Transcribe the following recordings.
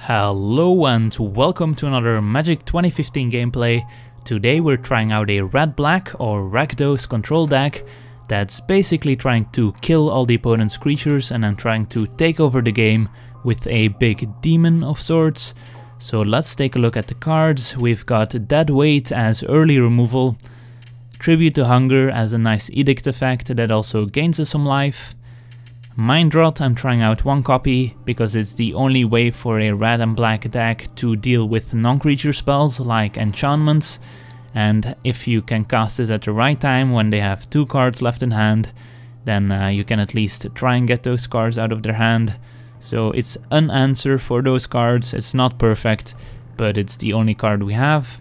Hello and welcome to another Magic 2015 gameplay. Today we're trying out a red-black or Rakdos control deck that's basically trying to kill all the opponent's creatures and then trying to take over the game with a big demon of sorts. So let's take a look at the cards. We've got Dead Weight as early removal, Tribute to Hunger as a nice edict effect that also gains us some life. Mind Rot, I'm trying out one copy because it's the only way for a red and black deck to deal with non-creature spells like enchantments, and if you can cast this at the right time when they have 2 cards left in hand, then you can at least try and get those cards out of their hand. So it's an answer for those cards. It's not perfect, but it's the only card we have.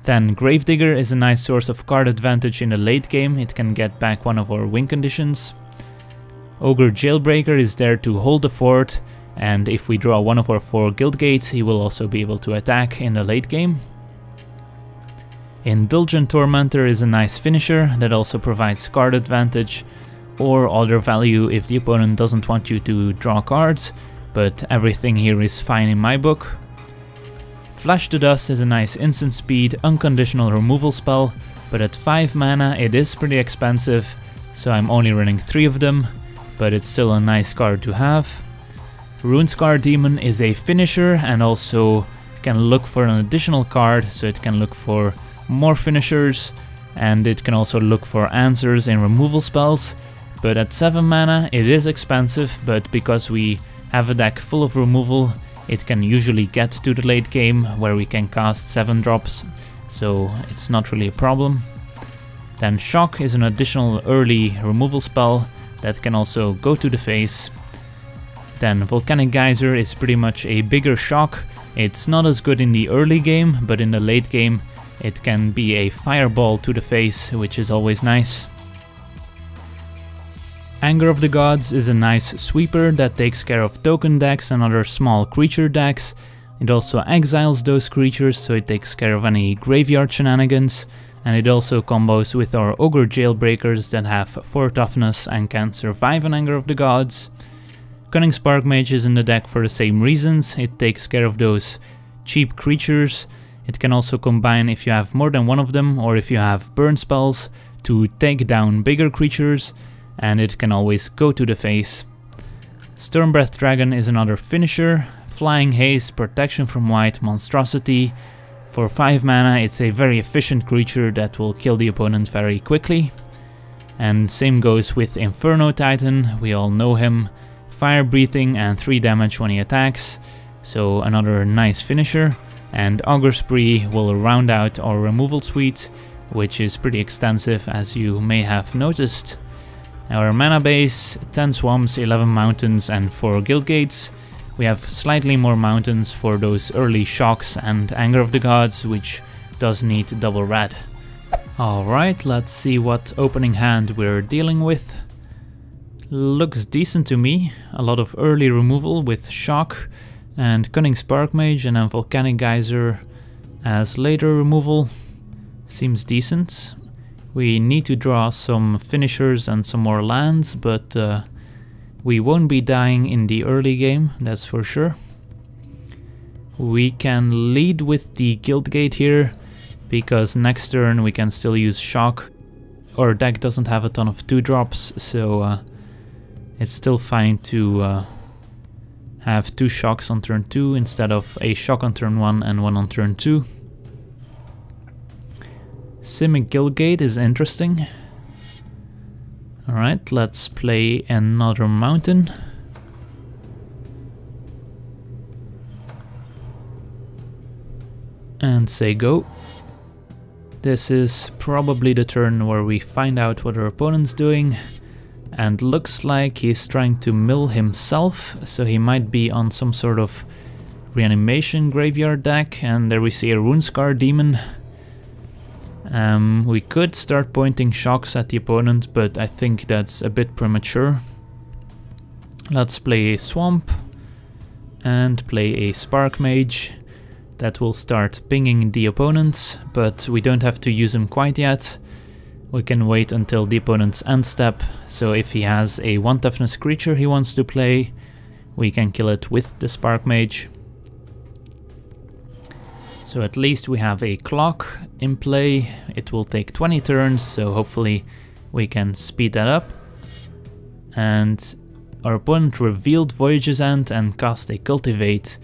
Then Gravedigger is a nice source of card advantage in the late game. It can get back one of our win conditions. Ogre Jailbreaker is there to hold the fort, and if we draw one of our 4 guild gates, he will also be able to attack in the late game. Indulgent Tormentor is a nice finisher that also provides card advantage or other value if the opponent doesn't want you to draw cards, but everything here is fine in my book. Flash to Dust is a nice instant speed, unconditional removal spell, but at 5 mana it is pretty expensive, so I'm only running 3 of them. But it's still a nice card to have. Rune-scarred Demon is a finisher and also can look for an additional card, so it can look for more finishers and it can also look for answers in removal spells. But at 7 mana it is expensive, but because we have a deck full of removal, it can usually get to the late game where we can cast 7 drops, so it's not really a problem. Then Shock is an additional early removal spell that can also go to the face. Then Volcanic Geyser is pretty much a bigger shock. It's not as good in the early game, but in the late game it can be a fireball to the face, which is always nice. Anger of the Gods is a nice sweeper that takes care of token decks and other small creature decks. It also exiles those creatures, so it takes care of any graveyard shenanigans. And it also combos with our Ogre Jailbreakers that have 4 toughness and can survive an Anger of the Gods. Cunning Spark Mage is in the deck for the same reasons. It takes care of those cheap creatures. It can also combine if you have more than one of them, or if you have burn spells, to take down bigger creatures, and it can always go to the face. Stormbreath Dragon is another finisher. Flying Haste, protection from white, monstrosity. For 5 mana it's a very efficient creature that will kill the opponent very quickly. And same goes with Inferno Titan, we all know him. Fire breathing and 3 damage when he attacks, so another nice finisher. And Augur Spree will round out our removal suite, which is pretty extensive as you may have noticed. Our mana base, 10 swamps, 11 mountains and 4 guild gates. We have slightly more mountains for those early shocks and Anger of the Gods, which does need double red. Alright, let's see what opening hand we're dealing with. Looks decent to me. A lot of early removal with Shock and Cunning Spark Mage, and then Volcanic Geyser as later removal. Seems decent. We need to draw some finishers and some more lands, but we won't be dying in the early game, that's for sure. We can lead with the guild gate here, because next turn we can still use Shock. Our deck doesn't have a ton of 2-drops, so it's still fine to have 2 shocks on turn 2 instead of a shock on turn 1 and 1 on turn 2. Simic Guildgate is interesting. Alright, let's play another mountain. And say go. This is probably the turn where we find out what our opponent's doing. And looks like he's trying to mill himself, so he might be on some sort of reanimation graveyard deck. And there we see a rune-scarred demon. We could start pointing shocks at the opponent, but I think that's a bit premature. Let's play a swamp and play a spark mage. That will start pinging the opponent, but we don't have to use him quite yet. We can wait until the opponent's end step, so if he has a 1 toughness creature he wants to play, we can kill it with the spark mage. So at least we have a clock in play. It will take 20 turns, so hopefully we can speed that up. And our opponent revealed Voyage's End and cast a Cultivate.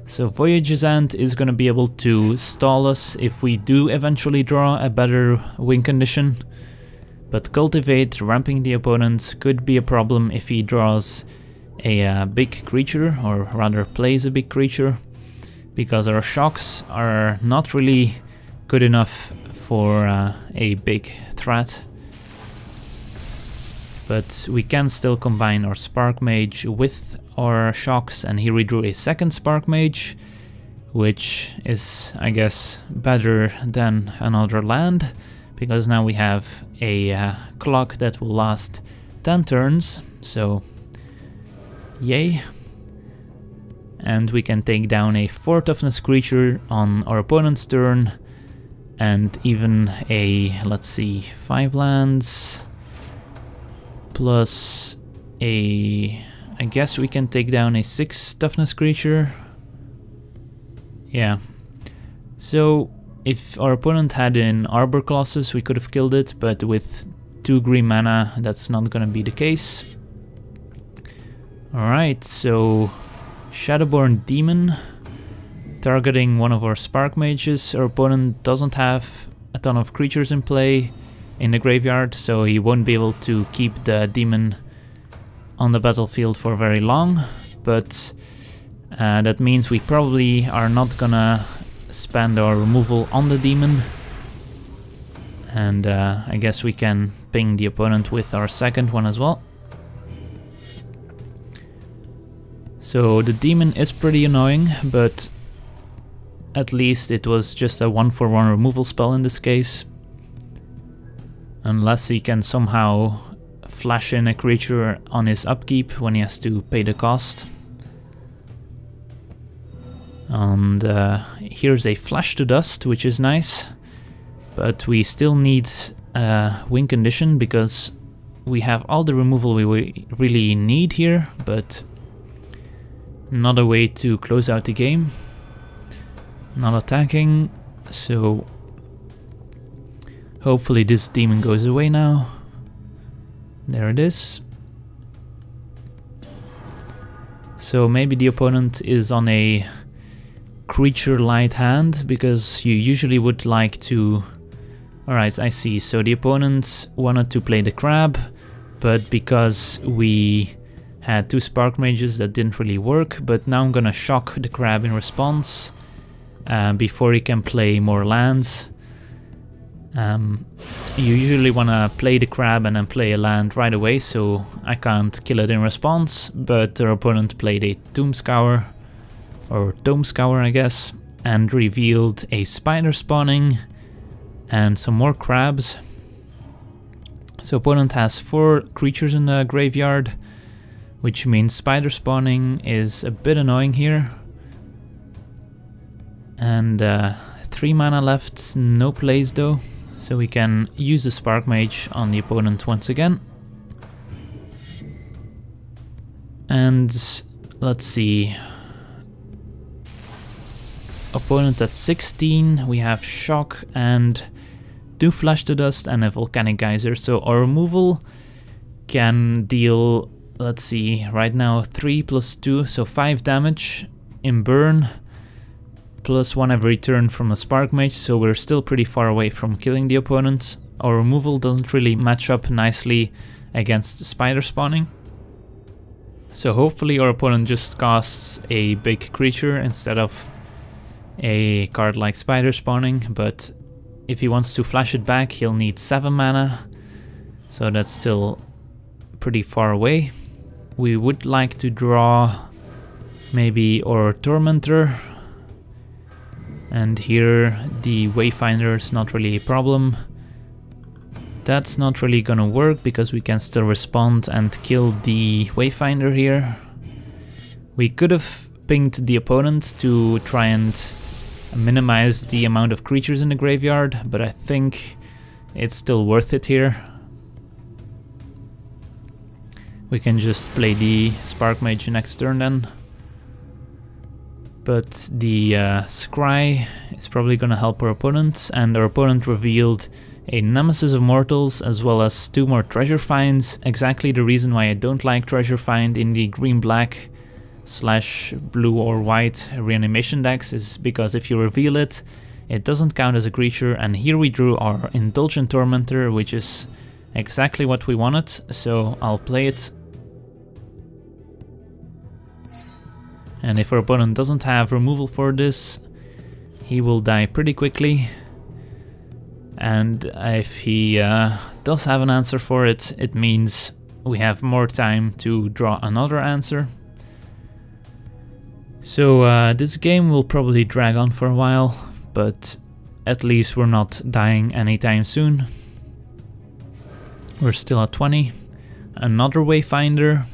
So Voyage's End is going to be able to stall us if we do eventually draw a better win condition. But Cultivate, ramping the opponent, could be a problem if he draws a big creature, or rather plays a big creature, because our shocks are not really good enough for a big threat. But we can still combine our Spark Mage with our shocks, and here we drew a second Spark Mage, which is, I guess, better than another land, because now we have a clock that will last 10 turns, so yay. And we can take down a 4 toughness creature on our opponent's turn, and even a, let's see, 5 lands, plus a, I guess we can take down a 6 toughness creature. Yeah. So if our opponent had an Arbor Colossus, we could have killed it, but with 2 green mana, that's not gonna be the case. Alright, so Shadowborn Demon, targeting one of our Spark Mages. Our opponent doesn't have a ton of creatures in play in the graveyard, so he won't be able to keep the demon on the battlefield for very long, but that means we probably are not gonna spend our removal on the demon, and I guess we can ping the opponent with our second one as well. So the demon is pretty annoying, but at least it was just a 1-for-1 removal spell in this case. Unless he can somehow flash in a creature on his upkeep when he has to pay the cost. And here's a Flash to Dust, which is nice. But we still need a win condition, because we have all the removal we really need here, but not a way to close out the game. Not attacking, so hopefully this demon goes away now. There it is. So maybe the opponent is on a creature light hand, because you usually would like to... Alright, I see. So the opponent wanted to play the crab, but because we had 2 Spark Mages, that didn't really work. But now I'm gonna shock the crab in response before he can play more lands. You usually want to play the crab and then play a land right away, so I can't kill it in response, but our opponent played a Tomb Scour, or Tome Scour I guess, and revealed a spider spawning and some more crabs. So opponent has 4 creatures in the graveyard, which means spider spawning is a bit annoying here. And 3 mana left, no plays though. So we can use the Spark Mage on the opponent once again. And let's see. Opponent at 16, we have Shock and 2 Flash to Dust and a Volcanic Geyser. So our removal can deal, let's see, right now 3 plus 2, so 5 damage in burn. Plus 1 every turn from a Spark Mage, so we're still pretty far away from killing the opponent. Our removal doesn't really match up nicely against spider spawning. So hopefully our opponent just casts a big creature instead of a card like spider spawning, but if he wants to flash it back, he'll need 7 mana, so that's still pretty far away. We would like to draw maybe our Tormentor. And here the Wayfinder is not really a problem. That's not really gonna work because we can still respond and kill the Wayfinder here. We could have pinged the opponent to try and minimize the amount of creatures in the graveyard, but I think it's still worth it here. We can just play the Spark Mage next turn then. But the Scry is probably gonna help our opponent, and our opponent revealed a Nemesis of Mortals as well as 2 more treasure finds. Exactly the reason why I don't like treasure find in the green-black / blue or white reanimation decks is because if you reveal it, it doesn't count as a creature, and here we drew our Indulgent Tormentor, which is exactly what we wanted, so I'll play it. And if our opponent doesn't have removal for this, he will die pretty quickly. And if he does have an answer for it, it means we have more time to draw another answer. So this game will probably drag on for a while, but at least we're not dying anytime soon. We're still at 20. Another Wayfinder.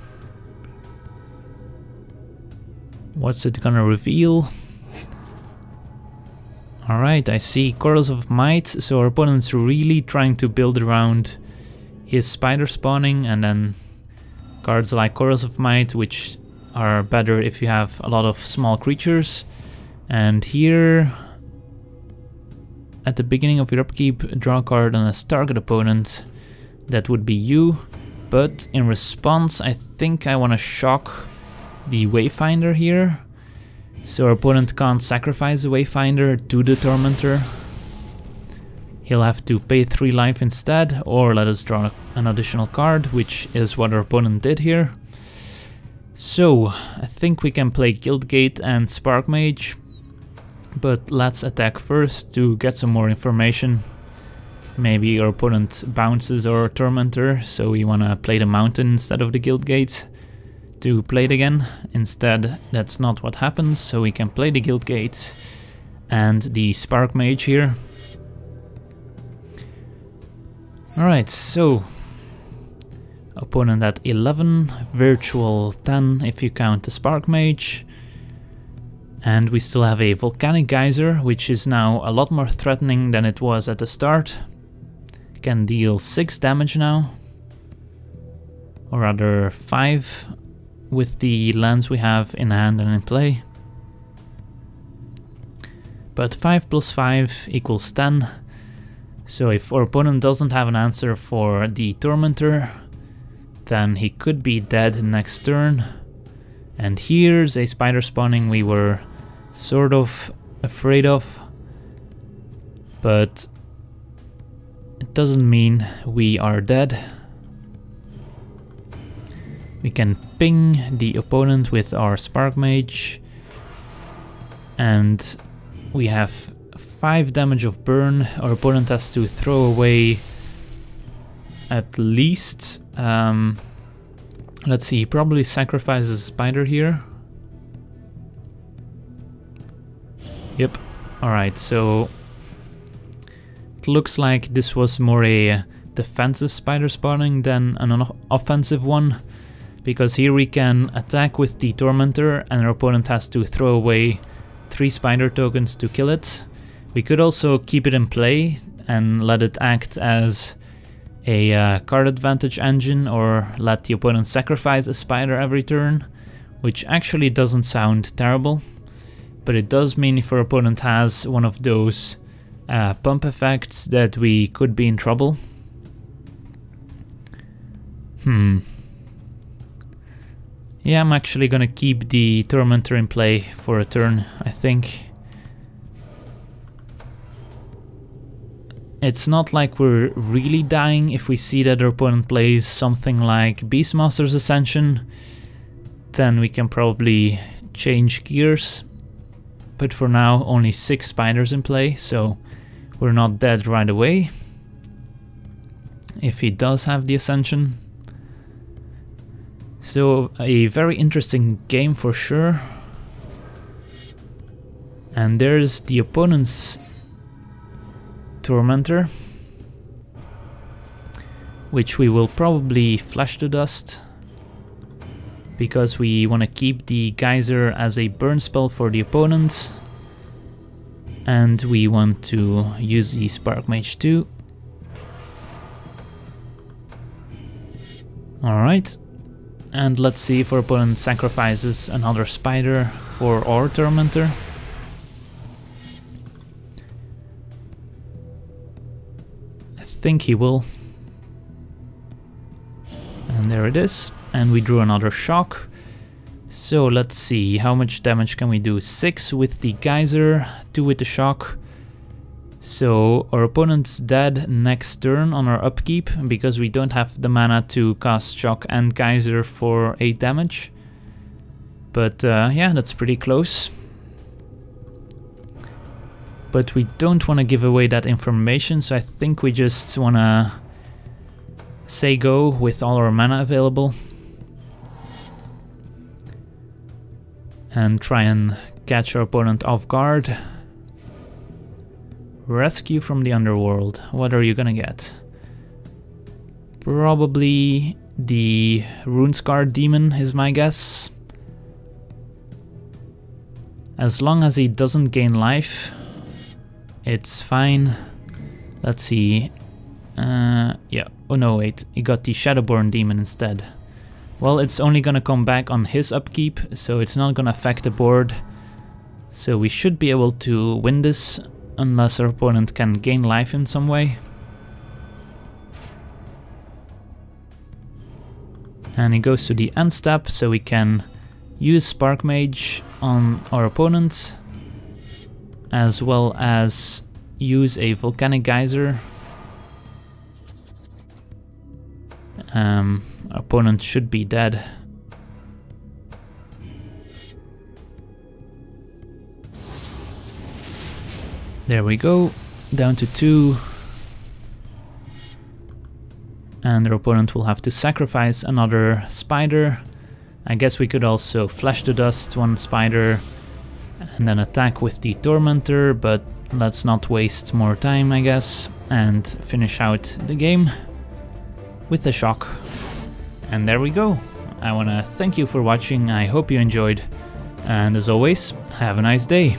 What's it gonna reveal? Alright, I see Corals of Might, so our opponent's really trying to build around his spider spawning, and then cards like Corals of Might, which are better if you have a lot of small creatures. And here, at the beginning of your upkeep, draw a card on a target opponent. That would be you, but in response I think I want to shock the Wayfinder here, so our opponent can't sacrifice the Wayfinder to the Tormentor. He'll have to pay 3 life instead, or let us draw an additional card, which is what our opponent did here. So I think we can play Guildgate and Spark Mage, but let's attack first to get some more information. Maybe our opponent bounces our Tormentor, so we want to play the Mountain instead of the Guildgate to play it again. Instead, that's not what happens, so we can play the Guildgate and the Spark Mage here. Alright, so opponent at 11, virtual 10 if you count the Spark Mage. And we still have a Volcanic Geyser, which is now a lot more threatening than it was at the start. Can deal 6 damage now, or rather 5 with the lands we have in hand and in play. But 5 plus 5 equals 10, so if our opponent doesn't have an answer for the Tormentor, then he could be dead next turn. And here's a spider spawning we were sort of afraid of, but it doesn't mean we are dead. We can ping the opponent with our Spark Mage, and we have 5 damage of burn. Our opponent has to throw away at least, let's see, he probably sacrifices a spider here. Yep, alright, so it looks like this was more a defensive spider spawning than an offensive one, because here we can attack with the Tormentor and our opponent has to throw away 3 spider tokens to kill it. We could also keep it in play and let it act as a card advantage engine, or let the opponent sacrifice a spider every turn, which actually doesn't sound terrible, but it does mean if our opponent has one of those pump effects that we could be in trouble. Yeah, I'm actually gonna keep the Tormentor in play for a turn, I think. It's not like we're really dying if we see that our opponent plays something like Beastmaster's Ascension, then we can probably change gears. But for now, only 6 spiders in play, so we're not dead right away. If he does have the Ascension. So a very interesting game for sure. And there's the opponent's Tormentor, which we will probably flash to dust, because we want to keep the Geyser as a burn spell for the opponents, and we want to use the Spark Mage too. Alright, And let's see if our opponent sacrifices another spider for our Tormentor. I think he will. And there it is. And we drew another shock. So let's see, how much damage can we do? 6 with the Geyser, 2 with the shock. So our opponent's dead next turn on our upkeep, because we don't have the mana to cast Shock and Geyser for 8 damage. But yeah, that's pretty close. But we don't want to give away that information, so I think we just want to say go with all our mana available. And try and catch our opponent off guard. Rescue from the underworld. What are you gonna get? Probably the rune-scarred demon is my guess. As long as he doesn't gain life, it's fine. Let's see. Yeah. Oh no, wait. He got the Shadowborn demon instead. Well, it's only gonna come back on his upkeep, so it's not gonna affect the board. So we should be able to win this, unless our opponent can gain life in some way. And he goes to the end step, so we can use Spark Mage on our opponent, as well as use a Volcanic Geyser. Our opponent should be dead. There we go, down to 2. And our opponent will have to sacrifice another spider. I guess we could also Flash to Dust one spider and then attack with the Tormentor, but let's not waste more time, I guess, and finish out the game with a shock. And there we go. I want to thank you for watching, I hope you enjoyed, and as always, have a nice day.